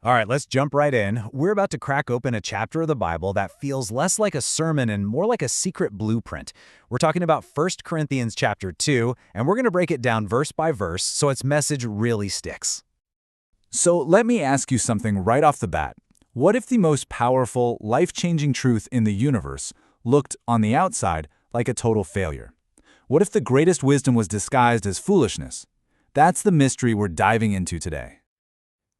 All right, let's jump right in. We're about to crack open a chapter of the Bible that feels less like a sermon and more like a secret blueprint. We're talking about 1 Corinthians chapter 2, and we're going to break it down verse by verse so its message really sticks. So let me ask you something right off the bat. What if the most powerful, life-changing truth in the universe looked, on the outside, like a total failure? What if the greatest wisdom was disguised as foolishness? That's the mystery we're diving into today.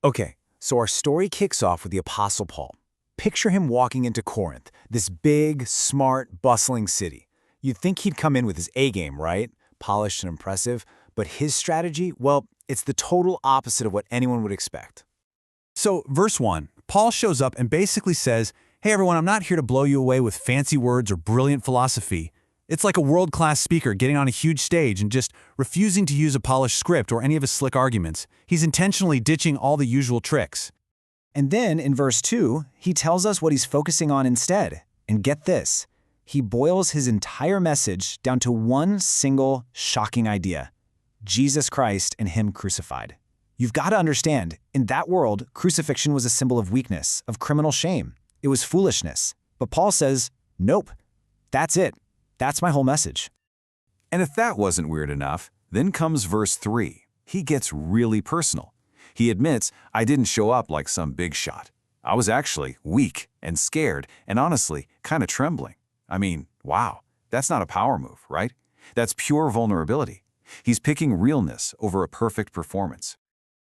Okay, so our story kicks off with the Apostle Paul. Picture him walking into Corinth, this big, smart, bustling city. You'd think he'd come in with his A-game, right? Polished and impressive. But his strategy, well, it's the total opposite of what anyone would expect. So, verse 1, Paul shows up and basically says, "Hey everyone, I'm not here to blow you away with fancy words or brilliant philosophy. It's like a world-class speaker getting on a huge stage and just refusing to use a polished script or any of his slick arguments. He's intentionally ditching all the usual tricks." And then, in verse 2, he tells us what he's focusing on instead. And get this, he boils his entire message down to one single, shocking idea: Jesus Christ and Him crucified. You've got to understand, in that world, crucifixion was a symbol of weakness, of criminal shame. It was foolishness. But Paul says, nope, that's it. That's my whole message. And if that wasn't weird enough, then comes verse 3. He gets really personal. He admits, "I didn't show up like some big shot. I was actually weak and scared and honestly kind of trembling." I mean, wow, that's not a power move, right? That's pure vulnerability. He's picking realness over a perfect performance.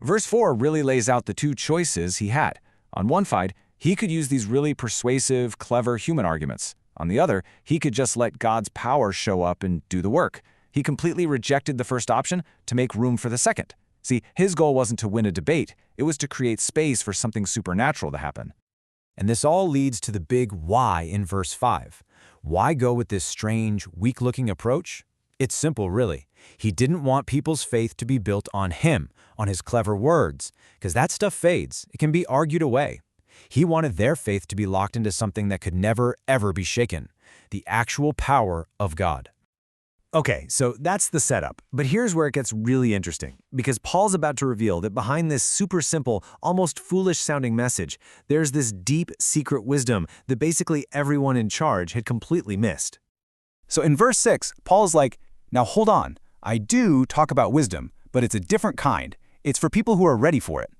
Verse 4 really lays out the two choices he had. On one side, he could use these really persuasive, clever human arguments. On the other, he could just let God's power show up and do the work. He completely rejected the first option to make room for the second. See, his goal wasn't to win a debate. It was to create space for something supernatural to happen. And this all leads to the big why in verse 5. Why go with this strange, weak-looking approach? It's simple, really. He didn't want people's faith to be built on him, on his clever words, because that stuff fades. It can be argued away. He wanted their faith to be locked into something that could never, ever be shaken: the actual power of God. Okay, so that's the setup. But here's where it gets really interesting, because Paul's about to reveal that behind this super simple, almost foolish-sounding message, there's this deep, secret wisdom that basically everyone in charge had completely missed. So in verse 6, Paul's like, "Now hold on. I do talk about wisdom, but it's a different kind. It's for people who are ready for it.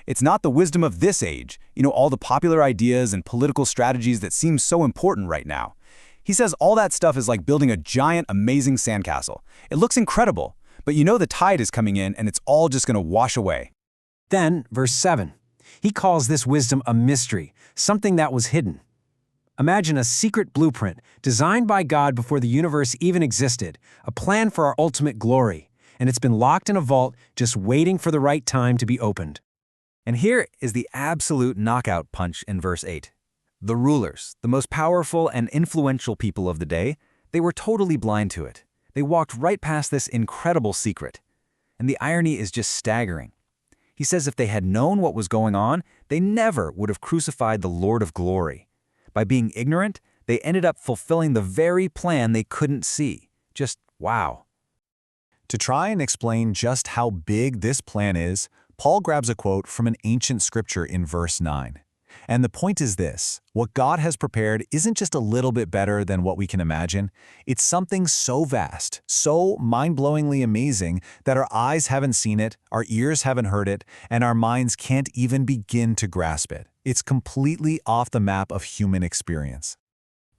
It's not the wisdom of this age, all the popular ideas and political strategies that seem so important right now." He says all that stuff is like building a giant, amazing sandcastle. It looks incredible, but the tide is coming in and it's all just going to wash away. Then, verse 7, he calls this wisdom a mystery, something that was hidden. Imagine a secret blueprint designed by God before the universe even existed, a plan for our ultimate glory, and it's been locked in a vault just waiting for the right time to be opened. And here is the absolute knockout punch in verse 8. The rulers, the most powerful and influential people of the day, they were totally blind to it. They walked right past this incredible secret. And the irony is just staggering. He says if they had known what was going on, they never would have crucified the Lord of glory. By being ignorant, they ended up fulfilling the very plan they couldn't see. Just wow. To try and explain just how big this plan is, Paul grabs a quote from an ancient scripture in verse 9. And the point is this: what God has prepared isn't just a little bit better than what we can imagine. It's something so vast, so mind-blowingly amazing that our eyes haven't seen it, our ears haven't heard it, and our minds can't even begin to grasp it. It's completely off the map of human experience.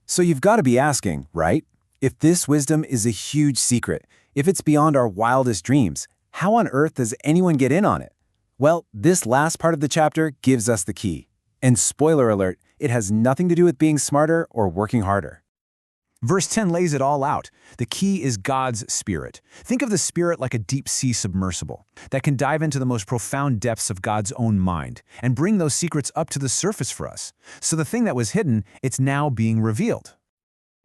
So you've got to be asking, right? If this wisdom is a huge secret, if it's beyond our wildest dreams, how on earth does anyone get in on it? Well, this last part of the chapter gives us the key. And spoiler alert, it has nothing to do with being smarter or working harder. Verse 10 lays it all out. The key is God's Spirit. Think of the Spirit like a deep-sea submersible that can dive into the most profound depths of God's own mind and bring those secrets up to the surface for us. So the thing that was hidden, it's now being revealed.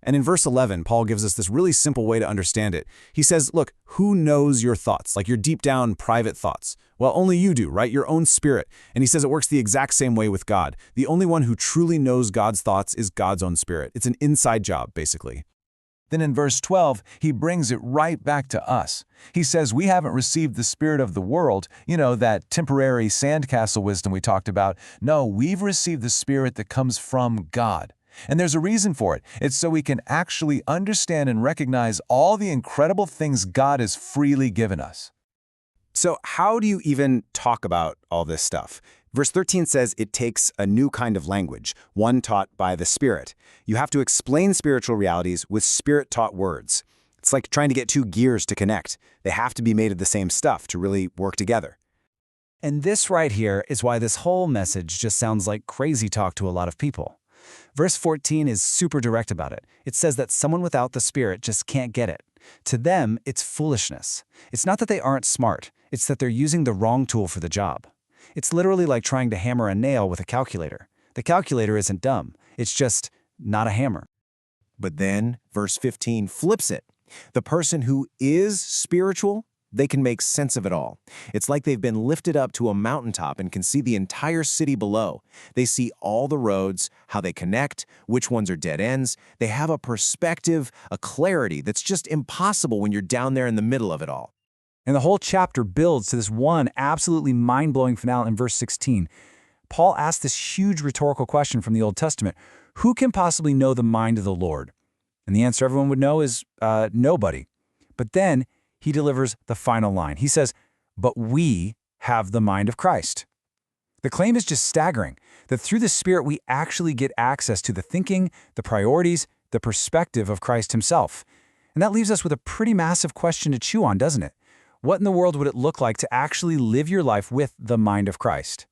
And in verse 11, Paul gives us this really simple way to understand it. He says, look, who knows your thoughts, like your deep down private thoughts? Well, only you do, right? Your own spirit. And he says it works the exact same way with God. The only one who truly knows God's thoughts is God's own spirit. It's an inside job, basically. Then in verse 12, he brings it right back to us. He says we haven't received the spirit of the world, that temporary sandcastle wisdom we talked about. No, we've received the spirit that comes from God. And there's a reason for it. It's so we can actually understand and recognize all the incredible things God has freely given us. So how do you even talk about all this stuff? Verse 13 says it takes a new kind of language, one taught by the Spirit. You have to explain spiritual realities with Spirit-taught words. It's like trying to get two gears to connect. They have to be made of the same stuff to really work together. And this right here is why this whole message just sounds like crazy talk to a lot of people. Verse 14 is super direct about it. It says that someone without the Spirit just can't get it. To them, it's foolishness. It's not that they aren't smart. It's that they're using the wrong tool for the job. It's literally like trying to hammer a nail with a calculator. The calculator isn't dumb. It's just not a hammer. But then, verse 15 flips it. The person who is spiritual, they can make sense of it all. It's like they've been lifted up to a mountaintop and can see the entire city below. They see all the roads, how they connect, which ones are dead ends. They have a perspective, a clarity that's just impossible when you're down there in the middle of it all. And the whole chapter builds to this one absolutely mind-blowing finale in verse 16. Paul asks this huge rhetorical question from the Old Testament: who can possibly know the mind of the Lord? And the answer everyone would know is nobody. But then he delivers the final line. He says, but we have the mind of Christ. The claim is just staggering, that through the Spirit we actually get access to the thinking, the priorities, the perspective of Christ himself. And that leaves us with a pretty massive question to chew on, doesn't it? What in the world would it look like to actually live your life with the mind of Christ?